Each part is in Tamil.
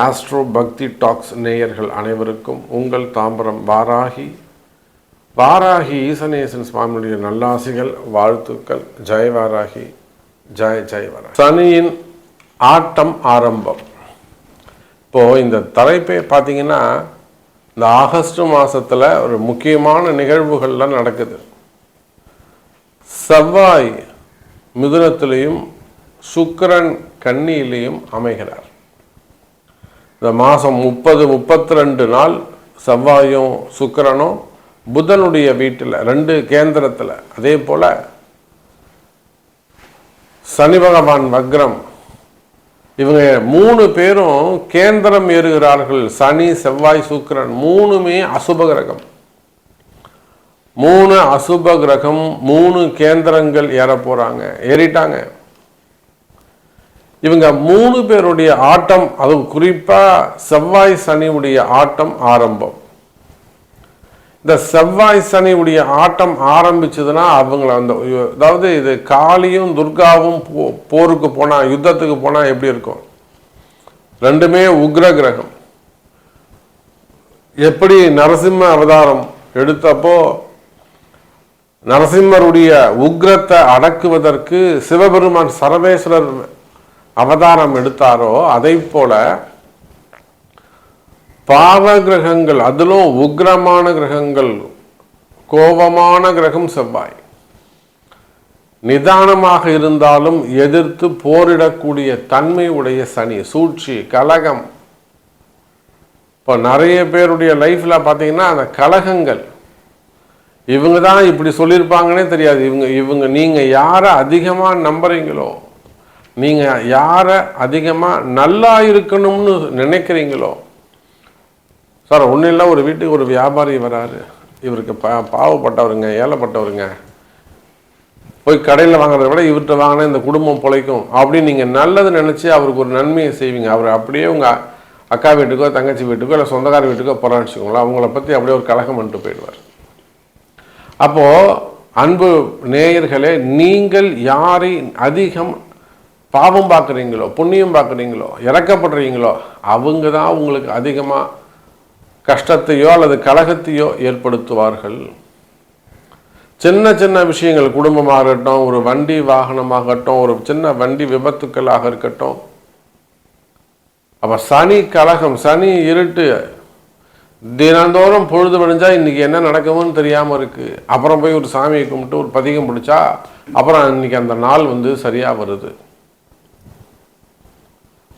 ஆஸ்ட்ரோ பக்தி டாக்ஸ் நேயர்கள் அனைவருக்கும் உங்கள் தாம்பரம் வாராகி ஈசனேசன் சுவாமியுடைய நல்லாசிகள், வாழ்த்துக்கள். ஜெய் வாராகி, ஜெய் வாராகி. சனியின் ஆட்டம் ஆரம்பம். இப்போது இந்த தலைப்பை பார்த்தீங்கன்னா, இந்த ஆகஸ்ட் மாதத்தில் ஒரு முக்கியமான நிகழ்வுகள்லாம் நடக்குது. செவ்வாய் மிதுனத்திலையும் சுக்கிரன் கன்னியிலையும் அமைகிறார். இந்த மாதம் 32 நாள் செவ்வாயும் சுக்கிரனும் புதனுடைய வீட்டில் 2 கேந்திரத்தில், அதே போல் சனி பகவான் வக்ரம். இவங்க 3 பேரும் கேந்திரம் ஏறுகிறார்கள். சனி, செவ்வாய், சுக்கிரன் 3மே அசுப கிரகம். 3 அசுப கிரகம், 3 கேந்திரங்கள் ஏற போகிறாங்க, ஏறிட்டாங்க. இவங்க 3 பேருடைய ஆட்டம், அது குறிப்பாக செவ்வாய் சனியுடைய ஆட்டம் ஆரம்பம். இந்த செவ்வாய் சனியுடைய ஆட்டம் ஆரம்பிச்சதுன்னா அவங்கள அதாவது இது காளியும் துர்காவும் போருக்கு போனால், யுத்தத்துக்கு போனால் எப்படி இருக்கும்? 2மே உக்ர கிரகம். எப்படி நரசிம்ம அவதாரம் எடுத்தப்போ நரசிம்மருடைய உக்ரத்தை அடக்குவதற்கு சிவபெருமான் சர்வேஸ்வரர் அவதாரம் எடுத்தாரோ, அதை போல பாவ கிரகங்கள், அதிலும் உக்ரமான கிரகங்கள், கோபமான கிரகம் செவ்வாய். நிதானமாக இருந்தாலும் எதிர்த்து போரிடக்கூடிய தன்மை உடைய சனி, சூழ்ச்சி, கலகம். இப்போ நிறைய பேருடைய லைஃப்பில் பார்த்தீங்கன்னா அந்த கலகங்கள், இவங்க தான் இப்படி சொல்லியிருப்பாங்கன்னே தெரியாது. இவங்க நீங்கள் யாரை அதிகமாக நம்புறீங்களோ, நீங்கள் யாரை அதிகமாக நல்லா இருக்கணும்னு நினைக்கிறீங்களோ. சார் ஒன்றும் இல்லை, ஒரு வீட்டுக்கு ஒரு வியாபாரி வராரு, இவருக்கு பாவப்பட்டவருங்க, ஏழைப்பட்டவருங்க, போய் கடையில் வாங்குறத விட இவர்கிட்ட வாங்கினா இந்த குடும்பம் பிழைக்கும் அப்படின்னு நீங்கள் நல்லது நினச்சி அவருக்கு ஒரு நன்மையை செய்வீங்க. அவர் அப்படியே உங்கள் அக்கா வீட்டுக்கோ தங்கச்சி வீட்டுக்கோ இல்லை சொந்தக்கார வீட்டுக்கோ போராடிச்சுக்கோங்களா, அவங்கள பற்றி அப்படியே ஒரு கலகம் பண்ணிட்டு போயிடுவார். அப்போது அன்பு நேயர்களே, நீங்கள் யாரை அதிகம் பாவம் பார்க்குறீங்களோ, புண்ணியம் பார்க்குறீங்களோ, இறக்கப்படுறீங்களோ, அவங்க தான் உங்களுக்கு அதிகமாக கஷ்டத்தையோ அல்லது கலகத்தையோ ஏற்படுத்துவார்கள். சின்ன சின்ன விஷயங்கள், குடும்பமாகட்டும், ஒரு வண்டி வாகனமாகட்டும், ஒரு சின்ன வண்டி விபத்துக்களாக இருக்கட்டும். அப்போ சனி கலகம், சனி இருட்டு. தினந்தோறும் பொழுது விடிஞ்சா இன்னைக்கு என்ன நடக்கும்னு தெரியாமல் இருக்குது. அப்புறம் போய் ஒரு சாமியை கும்பிட்டு ஒரு பதிகம் பிடிச்சா அப்புறம் இன்னைக்கு அந்த நாள் சரியாக வருது.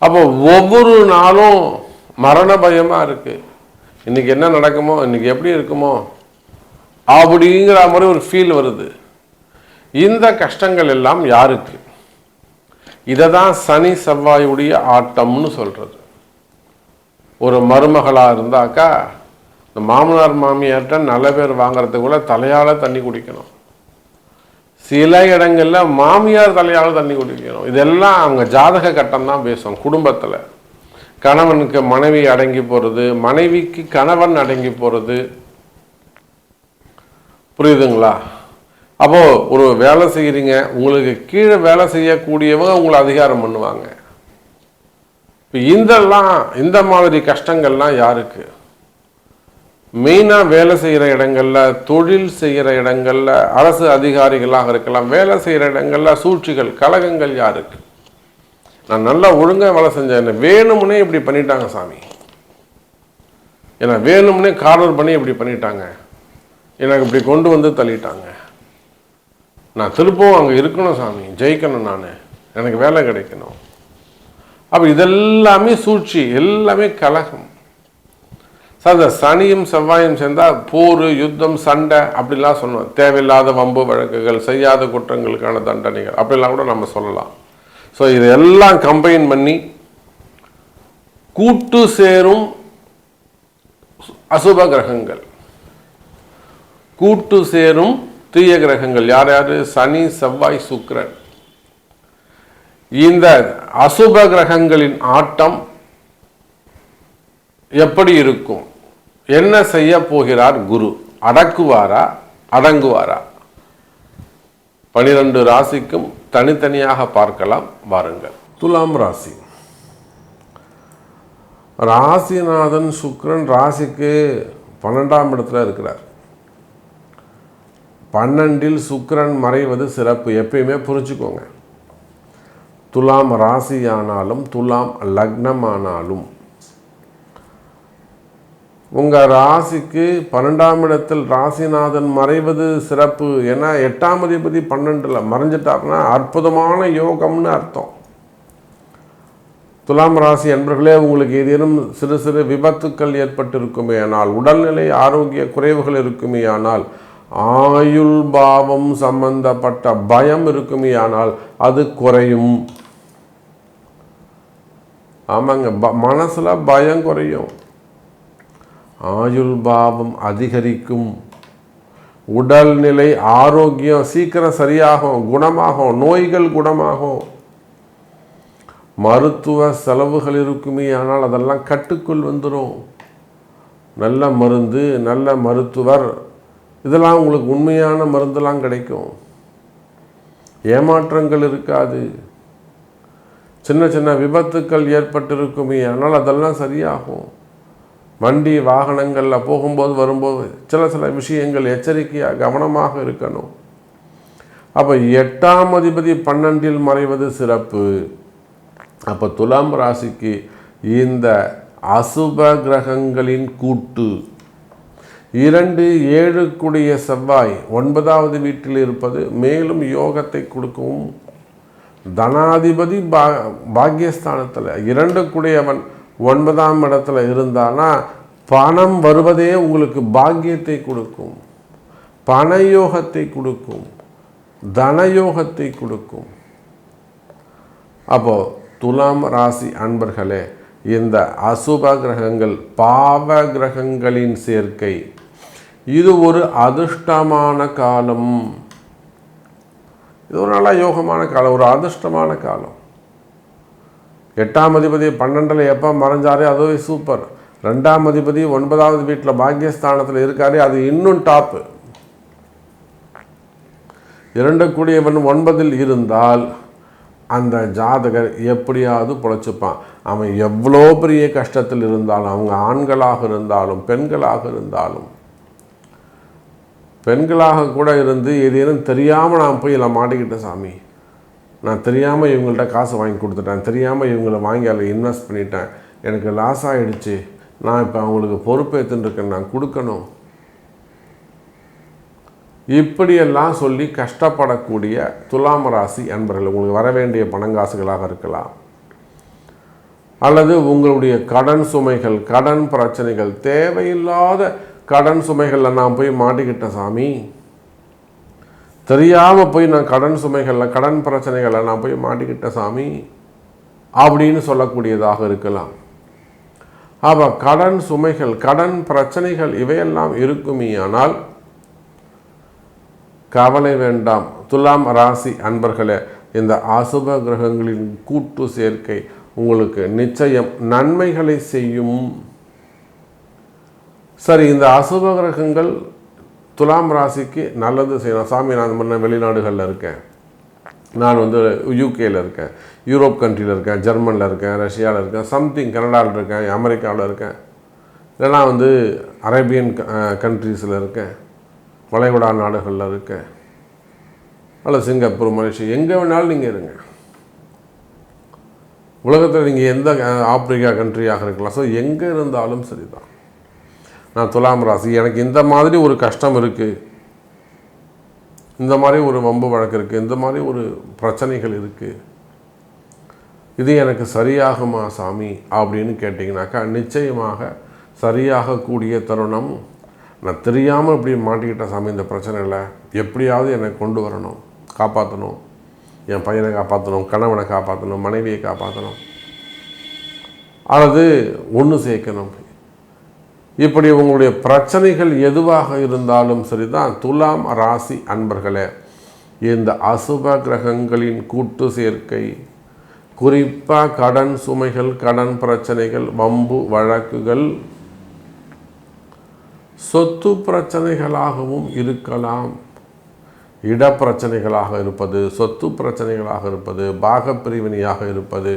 அப்போ ஒவ்வொரு நாளும் மரண பயமாக இருக்குது. இன்றைக்கி என்ன நடக்குமோ, இன்றைக்கி எப்படி இருக்குமோ அப்படிங்கிற மாதிரி ஒரு ஃபீல் வருது. இந்த கஷ்டங்கள் எல்லாம் யாருக்கு? இதை தான் சனி செவ்வாயுடைய ஆட்டம்னு சொல்கிறது. ஒரு மருமகளாக இருந்தாக்கா இந்த மாமனார் மாமியார்கிட்ட நல்ல பேர் வாங்கிறதுக்குள்ள தலையால் தண்ணி குடிக்கணும். சில இடங்களில் மாமியார் தலையால் தண்ணி குடிக்கணும். இதெல்லாம் அவங்க ஜாதக கட்டம் தான் பேசும். குடும்பத்தில் கணவனுக்கு மனைவி அடங்கி போகிறது, மனைவிக்கு கணவன் அடங்கி போகிறது. புரியுதுங்களா? அப்போது ஒரு வேலை செய்கிறீங்க, உங்களுக்கு கீழே வேலை செய்யக்கூடியவங்க உங்களை அதிகாரம் பண்ணுவாங்க. இப்போ இந்த மாதிரி கஷ்டங்கள்லாம் யாருக்கு? மெயினாக வேலை செய்கிற இடங்களில், தொழில் செய்கிற இடங்களில், அரசு அதிகாரிகளாக இருக்கலாம், வேலை செய்கிற இடங்களில் சூழ்ச்சிகள், கலகங்கள் யாருக்கு? நான் நல்லா ஒழுங்காக வேலை செஞ்சேன், என்ன வேணும்னே இப்படி பண்ணிட்டாங்க சாமி, ஏன்னா வேணும்னே கார்னர் பண்ணி இப்படி பண்ணிட்டாங்க, எனக்கு இப்படி கொண்டு வந்து தள்ளிட்டாங்க, நான் திருப்பவும் அங்கே இருக்கணும் சாமி, ஜெயிக்கணும், நான் எனக்கு வேலை கிடைக்கணும். அப்போ இதெல்லாமே சூழ்ச்சி, எல்லாமே கலகம். சார் இந்த சனியும் செவ்வாயும் சேர்ந்தால் போர், யுத்தம், சண்டை அப்படிலாம் சொல்லுவோம். தேவையில்லாத வம்பு வழக்குகள், செய்யாத குற்றங்களுக்கான தண்டனைகள் அப்படிலாம் கூட நம்ம சொல்லலாம். ஸோ இதெல்லாம் கம்பைன் பண்ணி கூட்டு சேரும் அசுப கிரகங்கள், கூட்டு சேரும் தீய கிரகங்கள் யார் யார்? சனி, செவ்வாய், சுக்கிரன். இந்த அசுப கிரகங்களின் ஆட்டம் எப்படி இருக்கும்? என்ன செய்ய போகிறார் குரு? அடக்குவாரா, அடங்குவாரா? 12 ராசிக்கும் தனித்தனியாக பார்க்கலாம் வாருங்கள். துலாம் ராசி. ராசிநாதன் சுக்கிரன் ராசிக்கு 12ஆம் இடத்துல இருக்கிறார். 12இல் சுக்கிரன் மறைவது சிறப்பு. எப்பயுமே புரிஞ்சுக்கோங்க, துலாம் ராசியானாலும் துலாம் லக்னமானாலும் உங்கள் ராசிக்கு 12ஆம் இடத்தில் ராசிநாதன் மறைவது சிறப்பு. ஏன்னா 8ஆம் அதிபதி 12ல் மறைஞ்சிட்டாருன்னா அற்புதமான யோகம்னு அர்த்தம். துலாம் ராசி அன்பர்களே, உங்களுக்கு ஏதேனும் சிறு சிறு விபத்துக்கள் ஏற்பட்டிருக்குமே ஆனால், உடல்நிலை ஆரோக்கிய குறைவுகள் இருக்குமே ஆனால், ஆயுள் பாவம் சம்பந்தப்பட்ட பயம் இருக்குமே ஆனால் அது குறையும். ஆமாங்க, மனசுல பயம் குறையும், ஆயுள் பாவம் அதிகரிக்கும், உடல்நிலை ஆரோக்கியம் சீக்கிரம் சரியாகும், குணமாகும், நோய்கள் குணமாகும். மருத்துவ செலவுகள் இருக்குமே ஆனால் அதெல்லாம் கட்டுக்குள் வந்துடும். நல்ல மருந்து, நல்ல மருத்துவர், இதெல்லாம் உங்களுக்கு உண்மையான மருந்தெல்லாம் கிடைக்கும். ஏமாற்றங்கள் இருக்காது. சின்ன சின்ன விபத்துக்கள் ஏற்பட்டிருக்குமே ஆனால் அதெல்லாம் சரியாகும். வண்டி வாகனங்களில் போகும்போது வரும்போது சில விஷயங்கள் எச்சரிக்கையாக கவனமாக இருக்கணும். அப்போ 8ஆம் அதிபதி 12இல் மறைவது சிறப்பு. அப்போ துலாம் ராசிக்கு இந்த அசுப கிரகங்களின் கூட்டு 2, 7 கூடிய செவ்வாய் 9வது வீட்டில் இருப்பது மேலும் யோகத்தை கொடுக்கும். தனாதிபதி பாக்கியஸ்தானத்தில் 2 கூடியவன் 9ஆம் இடத்துல இருந்தானா பணம் வருவதே உங்களுக்கு பாக்கியத்தை கொடுக்கும், பணயோகத்தை கொடுக்கும், தனயோகத்தை கொடுக்கும். அப்போ துலாம் ராசி அன்பர்களே, இந்த அசுப கிரகங்கள் பாவ கிரகங்களின் சேர்க்கை இது ஒரு அதிர்ஷ்டமான காலம். இது ஒரு நல்ல யோகமான காலம், ஒரு அதிர்ஷ்டமான காலம். 8ஆம் அதிபதி 12ல் எப்போ மறைஞ்சாரே அதுவே சூப்பர். 2ஆம் அதிபதி 9வது வீட்டில் பாக்கியஸ்தானத்தில் இருக்காரு, அது இன்னும் டாப்பு. 2 கூடியவன் 9இல் இருந்தால் அந்த ஜாதகர் எப்படியாவது பொழைச்சிப்பான். அவன் எவ்வளோ பெரிய கஷ்டத்தில் இருந்தாலும், அவங்க ஆண்களாக இருந்தாலும் பெண்களாக இருந்தாலும், பெண்களாக கூட இருந்து ஏதேனும் தெரியாமல் நான் போய் இதில் மாட்டிக்கிட்டேன் சாமி, நான் தெரியாமல் இவங்கள்ட்ட காசு வாங்கி கொடுத்துட்டேன், தெரியாமல் இவங்களை வாங்கி அதில் இன்வெஸ்ட் பண்ணிட்டேன், எனக்கு லாஸ் ஆகிடுச்சு, நான் இப்போ அவங்களுக்கு பொறுப்பேற்றுருக்கேன், நான் கொடுக்கணும், இப்படியெல்லாம் சொல்லி கஷ்டப்படக்கூடிய துலாம் ராசி அன்பர்கள், உங்களுக்கு வர வேண்டிய பணங்காசுகளாக இருக்கலாம், அல்லது உங்களுடைய கடன் சுமைகள், கடன் பிரச்சனைகள், தேவையில்லாத கடன் சுமைகளில் நான் போய் மாட்டிக்கிட்டேன் சாமி, தெரியாமல் போய் நான் கடன் சுமைகளில் கடன் பிரச்சனைகளை நான் போய் மாட்டிக்கிட்டேன் சாமி அப்படின்னு சொல்லக்கூடியதாக இருக்கலாம். அப்போ கடன் சுமைகள், கடன் பிரச்சனைகள் இவையெல்லாம் இருக்குமே ஆனால் கவலை வேண்டாம். துலாம் ராசி அன்பர்களே, இந்த அசுப கிரகங்களின் கூட்டு சேர்க்கை உங்களுக்கு நிச்சயம் நன்மைகளை செய்யும். சரி, இந்த அசுப கிரகங்கள் துலாம் ராசிக்கு நல்லது செய்யணும். சாமி, நான் முன்ன வெளிநாடுகளில் இருக்கேன், நான் யூகேயில் இருக்கேன், யூரோப் கண்ட்ரியில் இருக்கேன், ஜெர்மனியில் இருக்கேன், ரஷ்யாவில் இருக்கேன், சம்திங் கனடாவில் இருக்கேன், அமெரிக்காவில் இருக்கேன், இல்லைனா அரேபியன் கண்ட்ரீஸில் இருக்கேன், வளைகுடா நாடுகளில் இருக்கேன், அல்லது சிங்கப்பூர், மலேசியா, எங்கே வேணாலும் நீங்கள் இருங்க. உலகத்தில் நீங்கள் எந்த ஆப்பிரிக்கா கண்ட்ரியாக இருக்கலாம். ஸோ எங்கே இருந்தாலும் சரிதான். நான் துலாம் ராசி, எனக்கு இந்த மாதிரி ஒரு கஷ்டம் இருக்குது, இந்த மாதிரி ஒரு வம்பு வழக்கு இருக்குது, இந்த மாதிரி ஒரு பிரச்சனைகள் இருக்குது, இது எனக்கு சரியாகுமா சாமி அப்படின்னு கேட்டிங்கனாக்கா நிச்சயமாக சரியாகக்கூடிய தருணம். நான் தெரியாமல் இப்படி மாட்டிக்கிட்டேன் சாமி, இந்த பிரச்சனையில் எப்படியாவது என்னை கொண்டு வரணும், காப்பாற்றணும், என் பையனை காப்பாற்றணும், கணவனை காப்பாற்றணும், மனைவியை காப்பாற்றணும், அல்லது ஒன்று சேர்க்கணும். இப்படி உங்களுடைய பிரச்சனைகள் எதுவாக இருந்தாலும் சரிதான். துலாம் ராசி அன்பர்களே, இந்த அசுப கிரகங்களின் கூட்டு சேர்க்கை, குறிப்பாக கடன் சுமைகள், கடன் பிரச்சனைகள், வம்பு வழக்குகள், சொத்து பிரச்சனைகளாகவும் இருக்கலாம். இடப்பிரச்சனைகளாக இருப்பது, சொத்து பிரச்சனைகளாக இருப்பது, பாகப்பிரிவினையாக இருப்பது,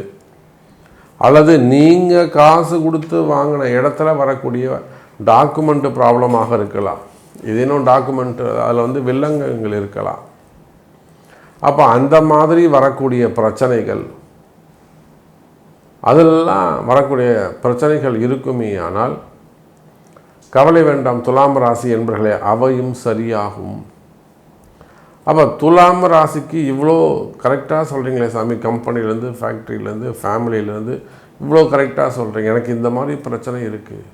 அல்லது நீங்கள் காசு கொடுத்து வாங்கின இடத்துல வரக்கூடிய டாக்குமெண்ட் ப்ராப்ளமாக இருக்கலாம். இதேனும் டாக்குமெண்ட் அதில் வில்லங்கங்கள் இருக்கலாம். அப்போ அந்த மாதிரி வரக்கூடிய பிரச்சனைகள், அதெல்லாம் வரக்கூடிய பிரச்சனைகள் இருக்குமே. ஆனால் கவலை வேண்டாம் துலாம் ராசி என்பர்களே, அவையும் சரியாகும். அப்போ துலாம் ராசிக்கு இவ்வளோ கரெக்டாக சொல்கிறீங்களே சாமி, கம்பெனிலேருந்து, ஃபேக்ட்ரியிலேருந்து, ஃபேமிலியிலேருந்து இவ்வளோ கரெக்டாக சொல்கிறீங்க, எனக்கு இந்த மாதிரி பிரச்சனை இருக்குது,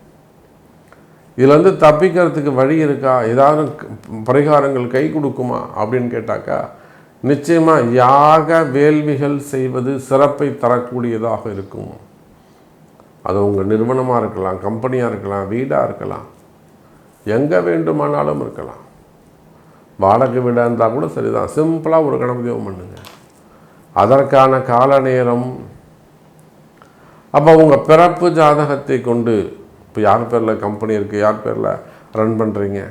இதுலேருந்து தப்பிக்கிறதுக்கு வழி இருக்கா, ஏதாவது பரிகாரங்கள் கை கொடுக்குமா அப்படின்னு கேட்டாக்கா, நிச்சயமாக யாக வேள்விகள் செய்வது சிறப்பை தரக்கூடியதாக இருக்கும். அது உங்கள் நிறுவனமாக இருக்கலாம், கம்பெனியாக இருக்கலாம், வீடாக இருக்கலாம், எங்கே வேண்டுமானாலும் இருக்கலாம். வாடகை வீடாக இருந்தால் கூட சரிதான். சிம்பிளாக ஒரு கணபதி ஹோமம் பண்ணுங்க. அதற்கான கால நேரம். அப்போ உங்கள் பிறப்பு ஜாதகத்தை கொண்டு, இப்போ யார் பேரில் கம்பெனி இருக்குது, யார் பேரில் ரன் பண்ணுறீங்க,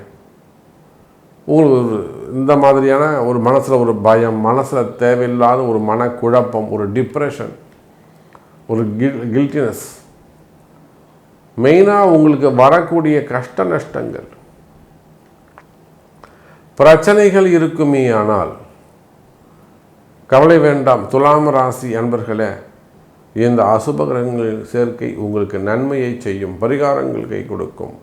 உங்களுக்கு ஒரு இந்த மாதிரியான ஒரு மனசில் ஒரு பயம், மனசில் தேவையில்லாத ஒரு மனக்குழப்பம், ஒரு டிப்ரெஷன், ஒரு கில்ட்டினஸ், மெயினாக உங்களுக்கு வரக்கூடிய கஷ்ட நஷ்டங்கள், பிரச்சனைகள் இருக்குமே. ஆனால் கவலை வேண்டாம் துலாம் ராசி அன்பர்களே, இந்த அசுப கிரகங்களின் சேர்க்கை உங்களுக்கு நன்மையை செய்யும், பரிகாரங்கள் கை கொடுக்கும்.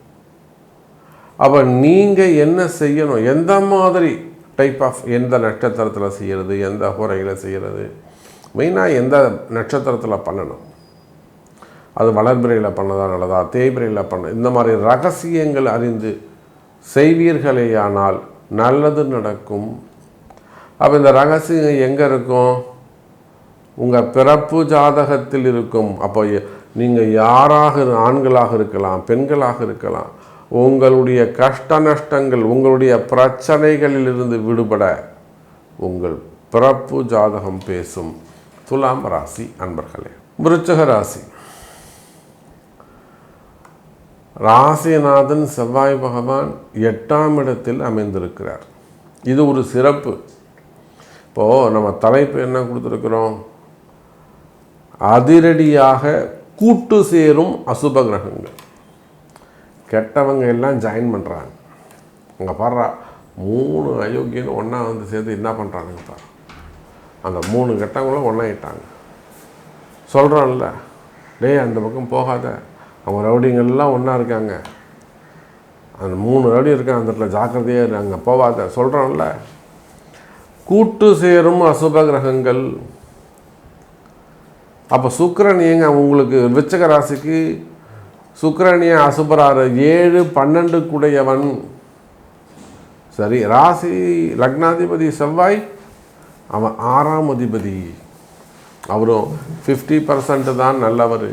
அப்போ நீங்கள் என்ன செய்யணும், எந்த மாதிரி டைப் ஆஃப், எந்த நட்சத்திரத்தில் செய்கிறது, எந்த ஹோரையில் செய்கிறது, மெயினாக எந்த நட்சத்திரத்தில் பண்ணணும், அது வளர்பிறையில் பண்ணதா நல்லதா, தேய்பிறையில் பண்ண, இந்த மாதிரி ரகசியங்கள் அறிந்து செய்வீர்களேயானால் நல்லது நடக்கும். அப்போ இந்த ரகசியம் எங்கே இருக்கும், உங்கள் பிறப்பு ஜாதகத்தில் இருக்கும். அப்போ நீங்கள் யாராக, ஆண்களாக இருக்கலாம், பெண்களாக இருக்கலாம், உங்களுடைய கஷ்ட நஷ்டங்கள், உங்களுடைய பிரச்சனைகளிலிருந்து விடுபட உங்கள் பிறப்பு ஜாதகம் பேசும். துலாம் ராசி அன்பர்களே. விருச்சிக ராசி, ராசிநாதன் செவ்வாய் பகவான் 8ஆம் இடத்தில் அமைந்திருக்கிறார். இது ஒரு சிறப்பு. இப்போது நம்ம தலைப்பு என்ன கொடுத்துருக்குறோம், அதிரடியாக கூட்டு சேரும் அசுப கிரகங்கள். கெட்டவங்க எல்லாம் ஜாயின் பண்ணுறாங்க. அங்கே பாடுறா 3 அயோக்கியன்னு ஒன்றா சேர்த்து என்ன பண்ணுறாங்க பாரு, அந்த 3 கெட்டவங்களும் ஒன்றாயிட்டாங்க. சொல்கிறோம்ல, டேய் அந்த பக்கம் போகாத, அவங்க ரவுடிங்கெல்லாம் ஒன்றா இருக்காங்க, அந்த 3 ரவுடி இருக்காங்க, அந்த இடத்துல ஜாக்கிரதையாக இருக்காங்க, போகாத சொல்கிறோம்ல. கூட்டு சேரும் அசுப கிரகங்கள். அப்போ சுக்கிரன் ஏங்க உங்களுக்கு விருச்சிக ராசிக்கு சுக்கிரனிய அசுபராறு 7, 12 கூடையவன். சரி, ராசி லக்னாதிபதி செவ்வாய், அவன் 6ஆம் அதிபதி, அவரும் 50% தான் நல்லவர்.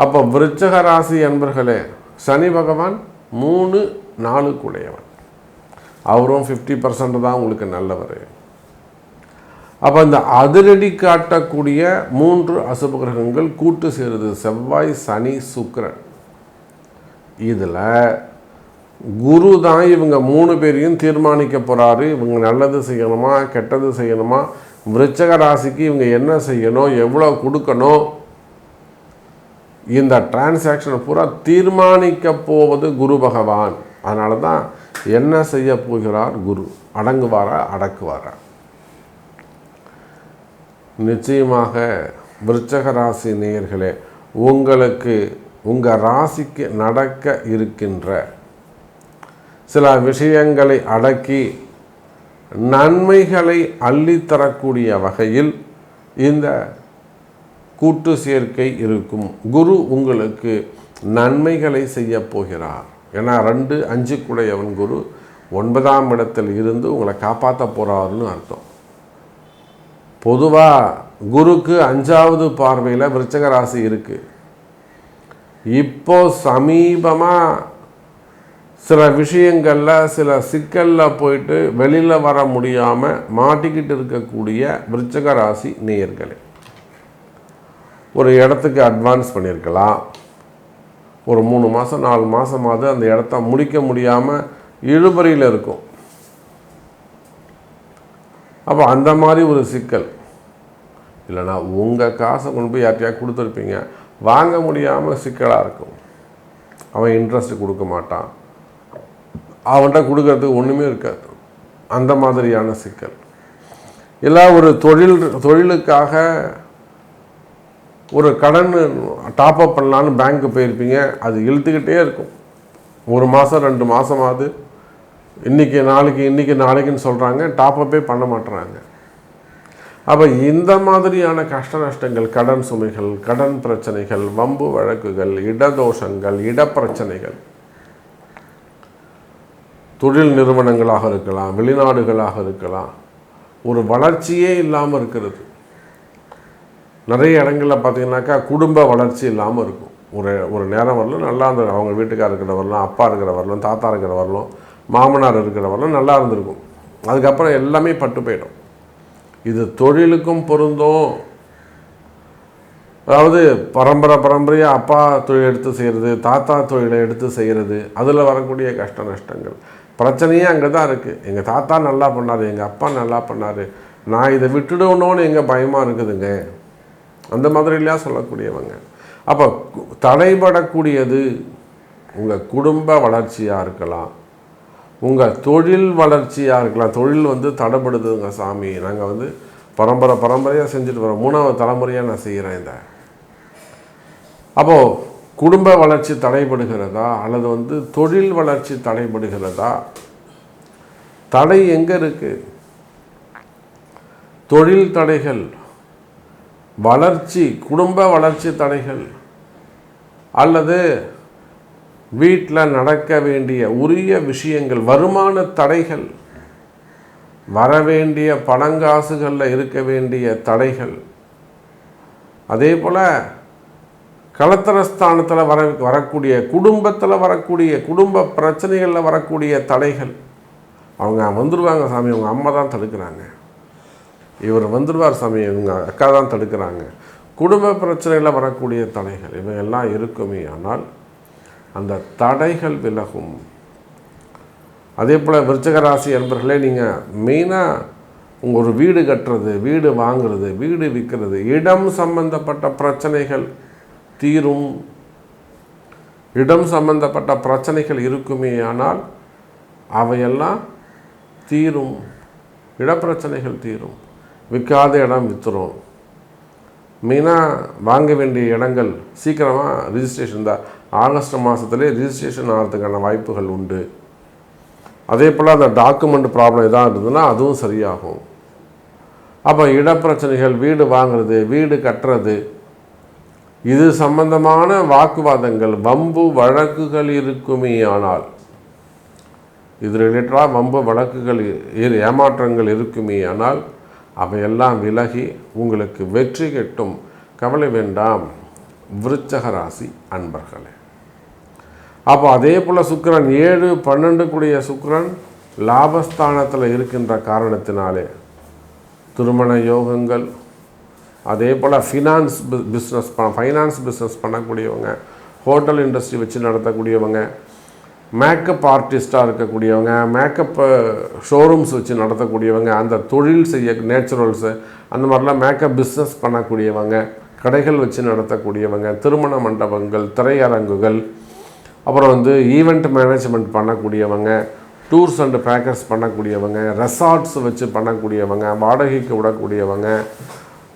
அப்போ விருச்சிக ராசி அன்பர்களே, சனி பகவான் 3, 4 கூடையவன், அவரும் 50% தான் உங்களுக்கு நல்லவர். அப்போ இந்த அதிரடி காட்டக்கூடிய 3 அசுப கிரகங்கள் கூட்டு சேருது, செவ்வாய், சனி, சுக்கிரன். இதில் குரு தான் இவங்க 3 பேரையும் தீர்மானிக்க போகிறாரு. இவங்க நல்லது செய்யணுமா, கெட்டது செய்யணுமா, விருச்சிக ராசிக்கு இவங்க என்ன செய்யணும், எவ்வளோ கொடுக்கணும், இந்த டிரான்சாக்ஷனை பூரா தீர்மானிக்க போவது குரு பகவான். அதனால தான் என்ன செய்ய போகிறார் குரு, அடங்குவாரா அடக்குவாரா. நிச்சயமாக விருச்சிக ராசி நேயர்களே, உங்களுக்கு உங்கள் ராசிக்கு நடக்க இருக்கின்ற சில விஷயங்களை அடக்கி நன்மைகளை அள்ளித்தரக்கூடிய வகையில் இந்த கூட்டு சேர்க்கை இருக்கும். குரு உங்களுக்கு நன்மைகளை செய்ய போகிறார். ஏன்னா 2, 5 கூடையவன் குரு 9ஆம் இடத்தில் இருந்து உங்களை காப்பாற்ற போகிறாருன்னு அர்த்தம். பொதுவாக குருக்கு 5வது பார்வையில் விருச்சிக ராசி இருக்குது. இப்போ சமீபமாக சில விஷயங்களில், சில சிக்கலில் போயிட்டு வெளியில் வர முடியாமல் மாட்டிக்கிட்டு இருக்கக்கூடிய விருச்சிக ராசி நேயர்களே, ஒரு இடத்துக்கு அட்வான்ஸ் பண்ணியிருக்கலாம், ஒரு 3 மாதம் 4 மாதமாவது அந்த இடத்த முடிக்க முடியாமல் இழுபறியில் இருக்கும். அப்போ அந்த மாதிரி ஒரு சிக்கல் இல்லைனா உங்கள் காசை கொண்டு போய் யார்ட்டையாக கொடுத்துருப்பீங்க, வாங்க முடியாமல் சிக்கலாக இருக்கும். அவன் இன்ட்ரெஸ்ட் கொடுக்க மாட்டான், அவன்கிட்ட கொடுக்கறதுக்கு ஒன்றுமே இருக்காது. அந்த மாதிரியான சிக்கல். இல்லை ஒரு தொழிலுக்காக ஒரு கடன் டாப்அப் பண்ணலான்னு பேங்க்கு போயிருப்பீங்க, அது இழுத்துக்கிட்டே இருக்கும். 1 மாதம் 2 மாதமாவது இன்றைக்கி நாளைக்குன்னு சொல்கிறாங்க, டாப்அப்பே பண்ண மாட்டுறாங்க. அப்போ இந்த மாதிரியான கஷ்ட நஷ்டங்கள், கடன் சுமைகள், கடன் பிரச்சனைகள், வம்பு வழக்குகள், இடதோஷங்கள், இடப்பிரச்சனைகள், தொழில் நிறுவனங்களாக இருக்கலாம், வெளிநாடுகளாக இருக்கலாம், ஒரு வளர்ச்சியே இல்லாமல் இருக்கிறது. நிறைய இடங்களில் பார்த்திங்கனாக்கா குடும்ப வளர்ச்சி இல்லாமல் இருக்கும். ஒரு நேரம் வரலும் நல்லா இருந்த, அவங்க வீட்டுக்கார் இருக்கிற வரலாம், அப்பா இருக்கிற வரலாம், தாத்தா இருக்கிற வரலாம், மாமனார் இருக்கிற வரலாம் நல்லா இருந்திருக்கும். அதுக்கப்புறம் எல்லாமே பட்டு போயிடும். இது தொழிலுக்கும் பொருந்தும். அதாவது பரம்பரையாக அப்பா தொழில் எடுத்து செய்கிறது, தாத்தா தொழிலை எடுத்து செய்கிறது, அதில் வரக்கூடிய கஷ்ட நஷ்டங்கள், பிரச்சனையே அங்கே தான் இருக்குது. எங்கள் தாத்தா நல்லா பண்ணார், எங்கள் அப்பா நல்லா பண்ணார், நான் இதை விட்டுடணும்னு எங்கள் பயமாக இருக்குதுங்க, அந்த மாதிரிலாம் சொல்லக்கூடியவங்க. அப்போ தடைபடக்கூடியது உங்கள் குடும்ப வளர்ச்சியாக இருக்கலாம், உங்கள் தொழில் வளர்ச்சியாக இருக்கலாம். தொழில் தடைபடுதுங்க சாமி, நாங்கள் பரம்பரையாக செஞ்சுட்டு வரோம், 3வது தலைமுறையாக நான் செய்கிறேன் இந்த. அப்போது குடும்ப வளர்ச்சி தடைபடுகிறதா அல்லது தொழில் வளர்ச்சி தடைபடுகிறதா? தடை எங்கே இருக்குது? தொழில் தடைகள், வளர்ச்சி, குடும்ப வளர்ச்சி தடைகள், அல்லது வீட்டில் நடக்க வேண்டிய உரிய விஷயங்கள், வருமான தடைகள், வரவேண்டிய பணங்காசுகளில் இருக்க வேண்டிய தடைகள், அதே போல் கலத்தரஸ்தானத்தில் வரக்கூடிய குடும்பத்தில் வரக்கூடிய குடும்ப பிரச்சனைகளில் வரக்கூடிய தடைகள். அவங்க வந்துடுவாங்க சாமி, அவங்க அம்மா தான் தடுக்கிறாங்க, இவர் வந்துடுவார் சாமி, இவங்க அக்கா தான் தடுக்கிறாங்க. குடும்ப பிரச்சனையில் வரக்கூடிய தடைகள் இவையெல்லாம் இருக்குமே, ஆனால் அந்த தடைகள் விலகும். அதே போல் விருச்சிக ராசி என்பர்களே, நீங்கள் மெயினாக உங்கள் ஒரு வீடு கட்டுறது, வீடு வாங்குறது, வீடு விற்கிறது, இடம் சம்பந்தப்பட்ட பிரச்சனைகள் தீரும். இடம் சம்பந்தப்பட்ட பிரச்சனைகள் இருக்குமே, ஆனால் அவையெல்லாம் தீரும். இடப்பிரச்சனைகள் தீரும். விற்காத இடம் விற்றுரும். மெயினாக வாங்க வேண்டிய இடங்கள் சீக்கிரமாக ரிஜிஸ்ட்ரேஷன் தான், ஆகஸ்ட் மாதத்துலேயே ரிஜிஸ்ட்ரேஷன் ஆகிறதுக்கான வாய்ப்புகள் உண்டு. அதே போல் அந்த டாக்குமெண்ட் ப்ராப்ளம் எதாவது இருந்ததுன்னா அதுவும் சரியாகும். அப்போ இடப்பிரச்சனைகள், வீடு வாங்குறது, வீடு கட்டுறது, இது சம்பந்தமான வாக்குவாதங்கள், வம்பு வழக்குகள் இருக்குமே, ஆனால் இது ரிலேட்டடாக வம்பு வழக்குகள், ஏமாற்றங்கள் இருக்குமே, ஆனால் அவையெல்லாம் விலகி உங்களுக்கு வெற்றி கிட்டும். கவலை வேண்டாம் விருச்சிக ராசி அன்பர்களே. அப்போ அதே போல் சுக்கிரன் 7, 12 கூடிய சுக்கிரன் லாபஸ்தானத்தில் இருக்கின்ற காரணத்தினாலே திருமண யோகங்கள், அதே போல் ஃபைனான்ஸ் பிஸ்னஸ் பண்ணக்கூடியவங்க, ஹோட்டல் இண்டஸ்ட்ரி வச்சு நடத்தக்கூடியவங்க, மேக்கப் ஆர்டிஸ்ட்டாக இருக்கக்கூடியவங்க, மேக்கப் ஷோரூம்ஸ் வச்சு நடத்தக்கூடியவங்க, அந்த தொழில் செய்ய நேச்சுரல்ஸு அந்த மாதிரிலாம் மேக்கப் பிஸ்னஸ் பண்ணக்கூடியவங்க, கடைகள் வச்சு நடத்தக்கூடியவங்க, திருமண மண்டபங்கள், திரையரங்குகள், அப்புறம் ஈவெண்ட் மேனேஜ்மெண்ட் பண்ணக்கூடியவங்க, டூர்ஸ் அண்ட் பேக்கர்ஸ் பண்ணக்கூடியவங்க, ரெசார்ட்ஸ் வச்சு பண்ணக்கூடியவங்க, வாடகைக்கு விடக்கூடியவங்க,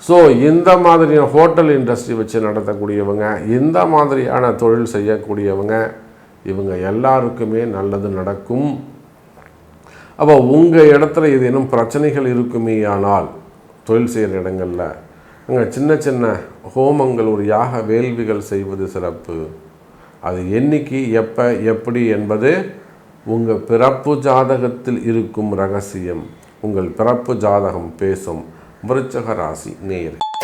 ஸோ இந்த மாதிரியான ஹோட்டல் இண்டஸ்ட்ரி வச்சு நடத்தக்கூடியவங்க, இந்த மாதிரியான தொழில் செய்யக்கூடியவங்க, இவங்க எல்லாருக்குமே நல்லது நடக்கும். அப்போ உங்கள் இடத்துல இது இன்னும் பிரச்சனைகள் இருக்குமே, ஆனால் தொழில் செய்கிற இடங்களில் அங்கே சின்ன சின்ன ஹோமங்கள், ஒரு யாக வேள்விகள் செய்வது சிறப்பு. அது என்னைக்கு, எப்போ, எப்படி என்பது உங்கள் பிறப்பு ஜாதகத்தில் இருக்கும் ரகசியம். உங்கள் பிறப்பு ஜாதகம் பேசும். விருச்சிக ராசி நேயர்களே.